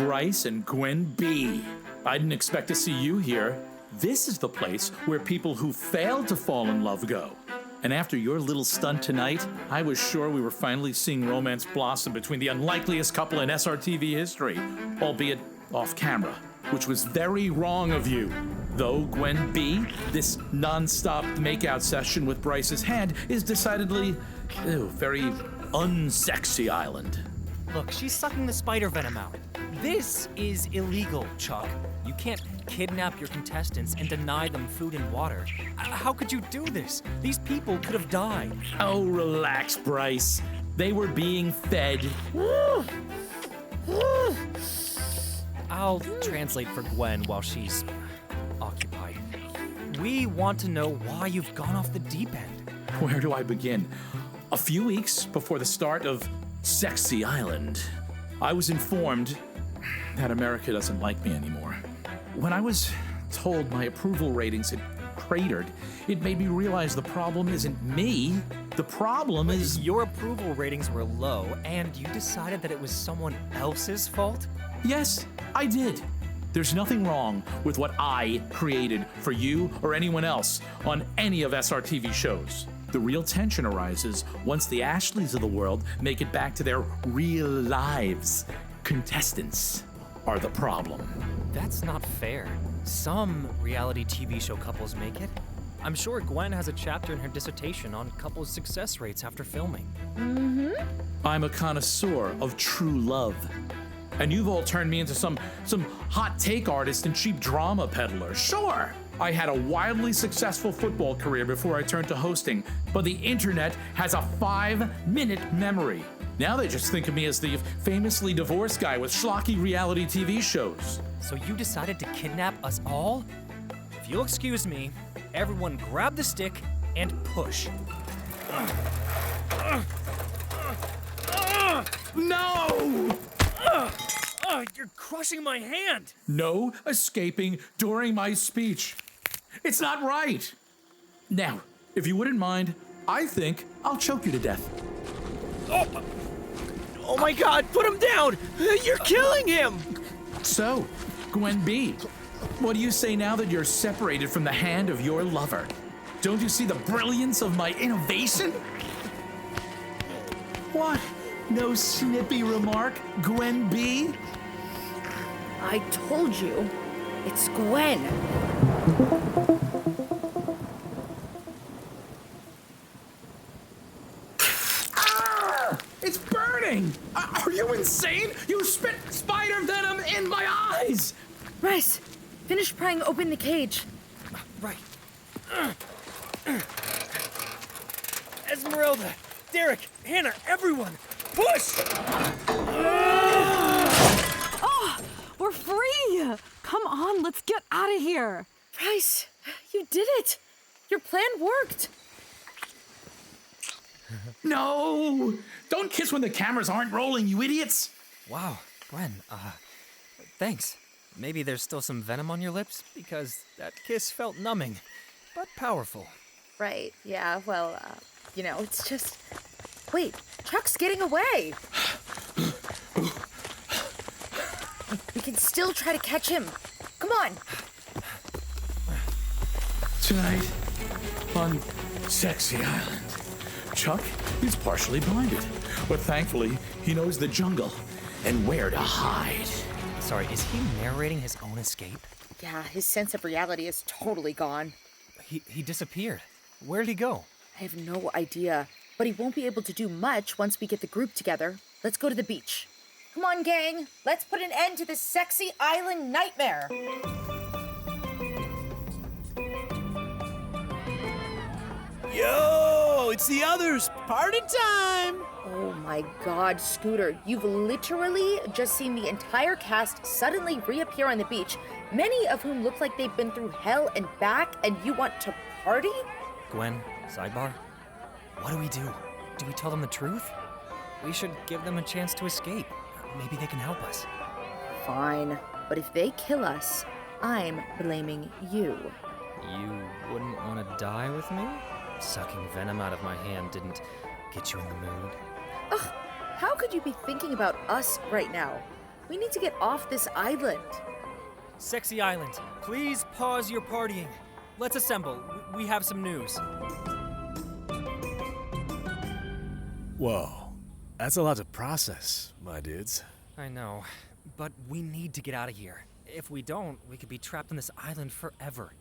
Bryce and Gwen B. I didn't expect to see you here. This is the place where people who fail to fall in love go. And after your little stunt tonight, I was sure we were finally seeing romance blossom between the unlikeliest couple in SRTV history, albeit off camera, which was very wrong of you. Though, Gwen B., this non-stop makeout session with Bryce's hand is decidedly, very unsexy island. Look, she's sucking the spider venom out. This is illegal, Chuck. You can't kidnap your contestants and deny them food and water. How could you do this? These people could have died. Oh, relax, Bryce. They were being fed. I'll translate for Gwen while she's occupied. We want to know why you've gone off the deep end. Where do I begin? A few weeks before the start of Sexy Island, I was informed that America doesn't like me anymore. When I was told my approval ratings had cratered, it made me realize the problem isn't me. The problem is... Your approval ratings were low, and you decided that it was someone else's fault? Yes, I did. There's nothing wrong with what I created for you or anyone else on any of SRTV shows. The real tension arises once the Ashleys of the world make it back to their real lives. Contestants are the problem. That's not fair. Some reality TV show couples make it. I'm sure Gwen has a chapter in her dissertation on couples' success rates after filming. I'm a connoisseur of true love. And you've all turned me into some hot take artist and cheap drama peddler. Sure, I had a wildly successful football career before I turned to hosting, but the internet has a 5-minute memory. Now they just think of me as the famously divorced guy with schlocky reality TV shows. So you decided to kidnap us all? If you'll excuse me, everyone grab the stick and push. No! You're crushing my hand! No escaping during my speech. It's not right. Now, if you wouldn't mind, I think I'll choke you to death. Oh my God, put him down! You're killing him! So, Gwen B., what do you say now that you're separated from the hand of your lover? Don't you see the brilliance of my innovation? What? No snippy remark, Gwen B.? I told you, it's Gwen. It's burning! Are you insane? You spit spider venom in my eyes! Bryce, finish prying open the cage. Right. Esmeralda, Derek, Hannah, everyone, push! Oh, we're free! Come on, let's get out of here. Bryce, you did it. Your plan worked. No! Don't kiss when the cameras aren't rolling, you idiots! Wow, Gwen, thanks. Maybe there's still some venom on your lips, because that kiss felt numbing, but powerful. Right, yeah, well, it's just... Wait, Chuck's getting away. We can still try to catch him. Come on. Tonight, on Sexy Island, Chuck is partially blinded, but thankfully, he knows the jungle and where to hide. Sorry, is he narrating his own escape? Yeah, his sense of reality is totally gone. He disappeared. Where'd he go? I have no idea, but he won't be able to do much once we get the group together. Let's go to the beach. Come on, gang. Let's put an end to this Sexy Island nightmare. Yo, it's the others. Party time! Oh my God, Scooter, you've literally just seen the entire cast suddenly reappear on the beach, many of whom look like they've been through hell and back, and you want to party? Gwen, sidebar? What do we do? Do we tell them the truth? We should give them a chance to escape. Maybe they can help us. Fine, but if they kill us, I'm blaming you. You wouldn't want to die with me? Sucking venom out of my hand didn't get you in the mood. Ugh, how could you be thinking about us right now? We need to get off this island. Sexy Island, please pause your partying. Let's assemble. We have some news. Whoa, that's a lot to process, my dudes. I know, but we need to get out of here. If we don't, we could be trapped on this island forever.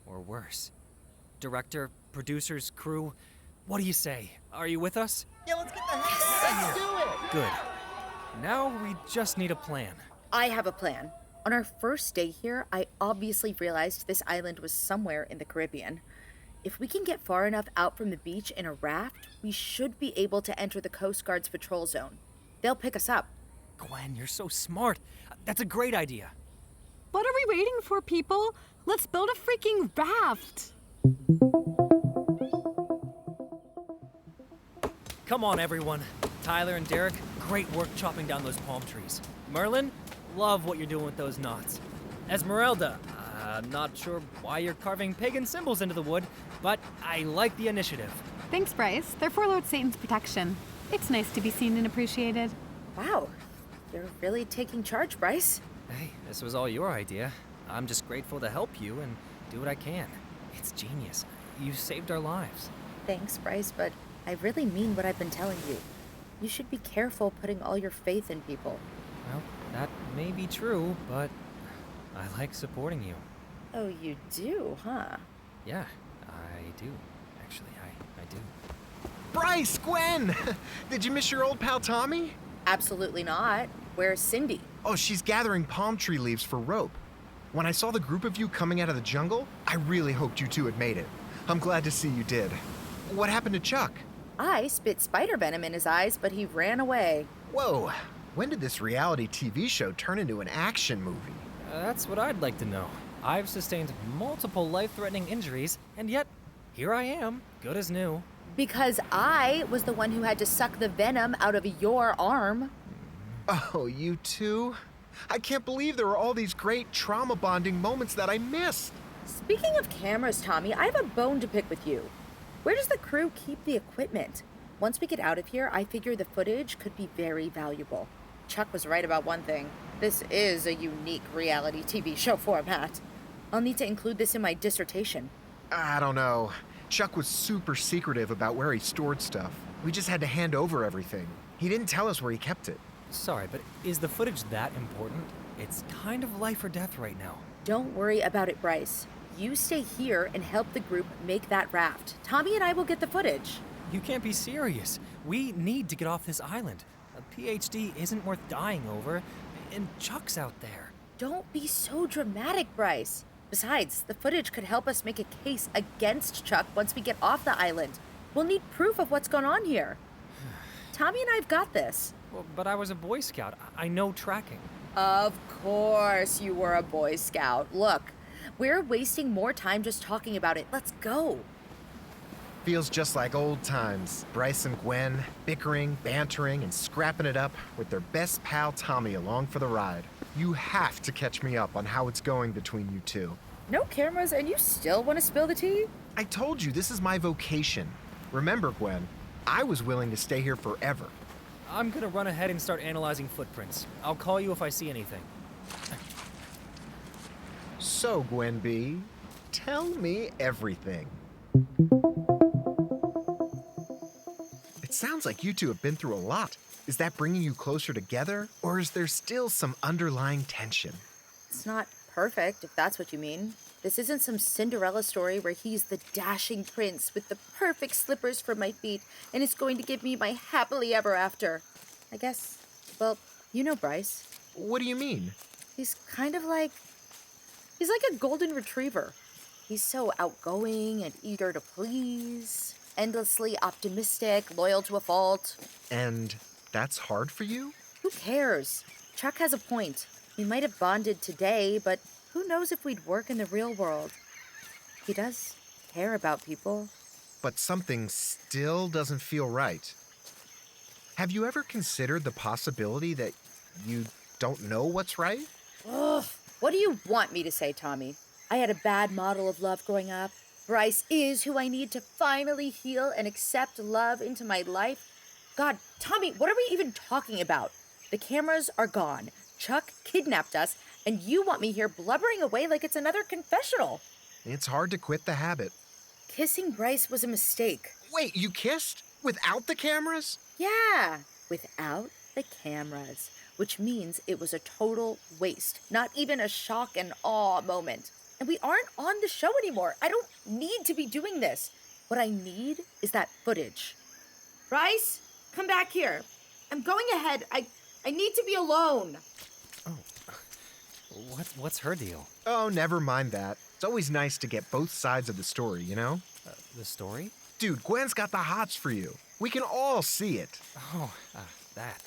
Or worse. Director, producers, crew, what do you say? Are you with us? Yeah, let's get the heck out of here. Let's do it. Good. Now we just need a plan. I have a plan. On our first day here, I obviously realized this island was somewhere in the Caribbean. If we can get far enough out from the beach in a raft, we should be able to enter the Coast Guard's patrol zone. They'll pick us up. Gwen, you're so smart. That's a great idea. What are we waiting for, people? Let's build a freaking raft. Come on, everyone. Tyler and Derek, great work chopping down those palm trees. Merlin, love what you're doing with those knots. Esmeralda, not sure why you're carving pagan symbols into the wood, but I like the initiative. Thanks, Bryce. They're for Lord Satan's protection. It's nice to be seen and appreciated. Wow, you're really taking charge, Bryce. Hey, this was all your idea. I'm just grateful to help you and do what I can. It's genius. You saved our lives. Thanks, Bryce, but I really mean what I've been telling you. You should be careful putting all your faith in people. Well, that may be true, but I like supporting you. Oh, you do, huh? Yeah, I do. Actually, I do. Bryce, Gwen! Did you miss your old pal Tommy? Absolutely not. Where's Cindy? Oh, she's gathering palm tree leaves for rope. When I saw the group of you coming out of the jungle, I really hoped you two had made it. I'm glad to see you did. What happened to Chuck? I spit spider venom in his eyes, but he ran away. Whoa, when did this reality TV show turn into an action movie? That's what I'd like to know. I've sustained multiple life-threatening injuries, and yet, here I am, good as new. Because I was the one who had to suck the venom out of your arm. Oh, you two? I can't believe there were all these great trauma bonding moments that I missed. Speaking of cameras, Tommy, I have a bone to pick with you. Where does the crew keep the equipment? Once we get out of here, I figure the footage could be very valuable. Chuck was right about one thing. This is a unique reality TV show format. I'll need to include this in my dissertation. I don't know. Chuck was super secretive about where he stored stuff. We just had to hand over everything. He didn't tell us where he kept it. Sorry, but is the footage that important? It's kind of life or death right now. Don't worry about it, Bryce. You stay here and help the group make that raft. Tommy and I will get the footage. You can't be serious. We need to get off this island. A PhD isn't worth dying over, and Chuck's out there. Don't be so dramatic, Bryce. Besides, the footage could help us make a case against Chuck once we get off the island. We'll need proof of what's going on here. Tommy and I've got this. Well, but I was a Boy Scout. I know tracking. Of course you were a Boy Scout. Look, we're wasting more time just talking about it. Let's go. Feels just like old times. Bryce and Gwen, bickering, bantering, and scrapping it up with their best pal Tommy along for the ride. You have to catch me up on how it's going between you two. No cameras and you still want to spill the tea? I told you this is my vocation. Remember, Gwen, I was willing to stay here forever. I'm gonna run ahead and start analyzing footprints. I'll call you if I see anything. So, Gwen B, tell me everything. It sounds like you two have been through a lot. Is that bringing you closer together, or is there still some underlying tension? It's not perfect, if that's what you mean. This isn't some Cinderella story where he's the dashing prince with the perfect slippers for my feet and is going to give me my happily ever after. I guess, well, you know Bryce. What do you mean? He's like a golden retriever. He's so outgoing and eager to please, endlessly optimistic, loyal to a fault. And that's hard for you? Who cares? Chuck has a point. We might have bonded today, but who knows if we'd work in the real world. He does care about people. But something still doesn't feel right. Have you ever considered the possibility that you don't know what's right? Ugh, what do you want me to say, Tommy? I had a bad model of love growing up. Bryce is who I need to finally heal and accept love into my life. God, Tommy, what are we even talking about? The cameras are gone. Chuck kidnapped us, and you want me here blubbering away like it's another confessional. It's hard to quit the habit. Kissing Bryce was a mistake. Wait, you kissed? Without the cameras? Yeah, without the cameras, which means it was a total waste, not even a shock and awe moment. And we aren't on the show anymore. I don't need to be doing this. What I need is that footage. Bryce, come back here. I'm going ahead. I need to be alone. What's her deal? Oh, never mind that. It's always nice to get both sides of the story, you know? The story? Dude, Gwen's got the hots for you. We can all see it. Oh, that.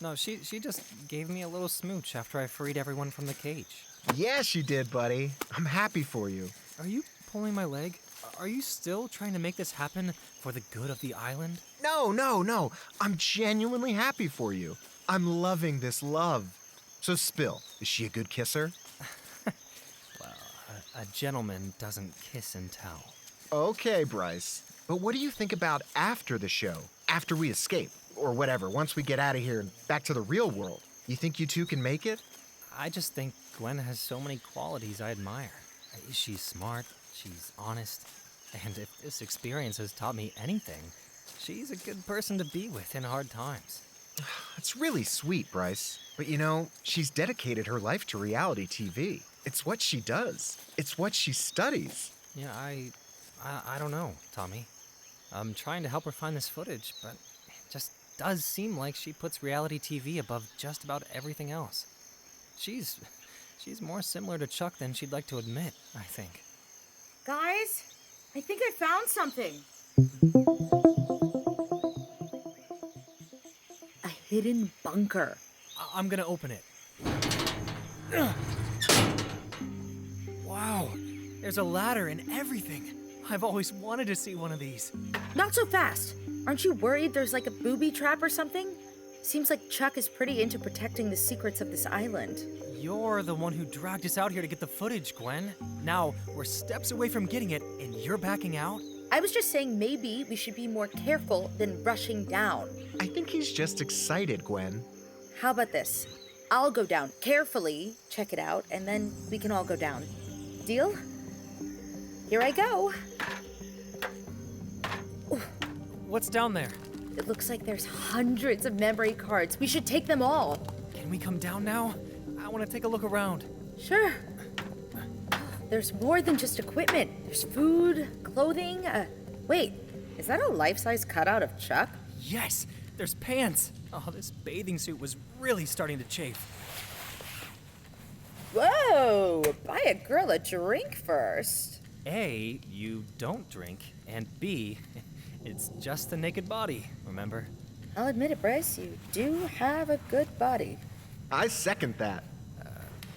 No, she just gave me a little smooch after I freed everyone from the cage. Yeah, she did, buddy. I'm happy for you. Are you pulling my leg? Are you still trying to make this happen for the good of the island? No. I'm genuinely happy for you. I'm loving this love. So spill, is she a good kisser? Well, a gentleman doesn't kiss and tell. Okay, Bryce. But what do you think about after the show? After we escape? Or whatever, once we get out of here and back to the real world? You think you two can make it? I just think Gwen has so many qualities I admire. She's smart, she's honest, and if this experience has taught me anything, she's a good person to be with in hard times. It's really sweet, Bryce. But you know, she's dedicated her life to reality TV. It's what she does. It's what she studies. Yeah, I don't know, Tommy. I'm trying to help her find this footage, but it just does seem like she puts reality TV above just about everything else. She's more similar to Chuck than she'd like to admit, I think. Guys, I think I found something. A hidden bunker. I'm gonna open it. Wow, there's a ladder and everything. I've always wanted to see one of these. Not so fast. Aren't you worried there's like a booby trap or something? Seems like Chuck is pretty into protecting the secrets of this island. You're the one who dragged us out here to get the footage, Gwen. Now, we're steps away from getting it, and you're backing out? I was just saying maybe we should be more careful than rushing down. I think he's just excited, Gwen. How about this? I'll go down carefully, check it out, and then we can all go down. Deal? Here I go. What's down there? It looks like there's hundreds of memory cards. We should take them all. Can we come down now? I want to take a look around. Sure. There's more than just equipment. There's food, clothing. Wait, is that a life-size cutout of Chuck? Yes, there's pants. Oh, this bathing suit was really starting to chafe. Whoa, buy a girl a drink first. A, you don't drink, and B, it's just the naked body, remember? I'll admit it, Bryce, you do have a good body. I second that.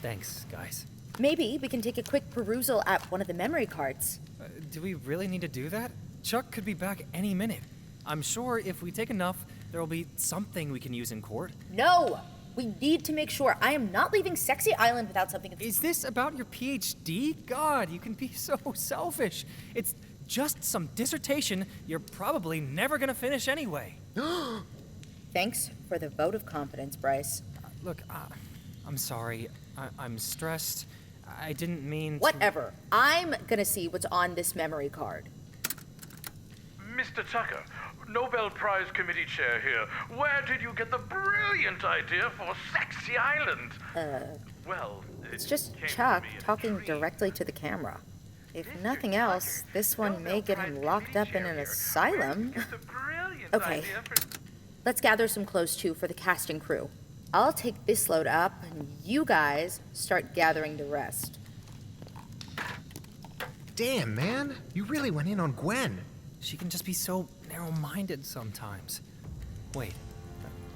Thanks, guys. Maybe we can take a quick perusal at one of the memory cards. Do we really need to do that? Chuck could be back any minute. I'm sure if we take enough, there will be something we can use in court. No! We need to make sure. I am not leaving Sexy Island without something. Is this about your PhD? God, you can be so selfish. It's just some dissertation you're probably never gonna finish anyway. Thanks for the vote of confidence, Bryce. Look, I'm sorry. I'm stressed. I didn't mean to... Whatever. I'm gonna see what's on this memory card. Mr. Tucker, Nobel Prize Committee Chair here. Where did you get the brilliant idea for Sexy Island? Well, It's just came to Chuck me in a talking dream. directly to the camera. If nothing else, this one may get him locked up in an asylum. Okay. Let's gather some clothes too for the casting crew. I'll take this load up, and you guys start gathering the rest. Damn, man. You really went in on Gwen. She can just be so narrow-minded sometimes. Wait.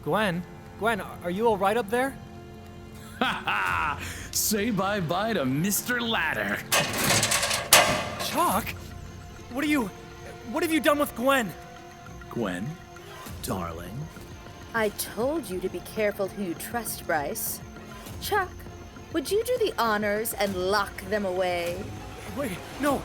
Gwen? Gwen, are you all right up there? Ha ha! Say bye-bye to Mr. Ladder. Chuck? What have you done with Gwen? Gwen, darling. I told you to be careful who you trust, Bryce. Chuck, would you do the honors and lock them away? Wait, no!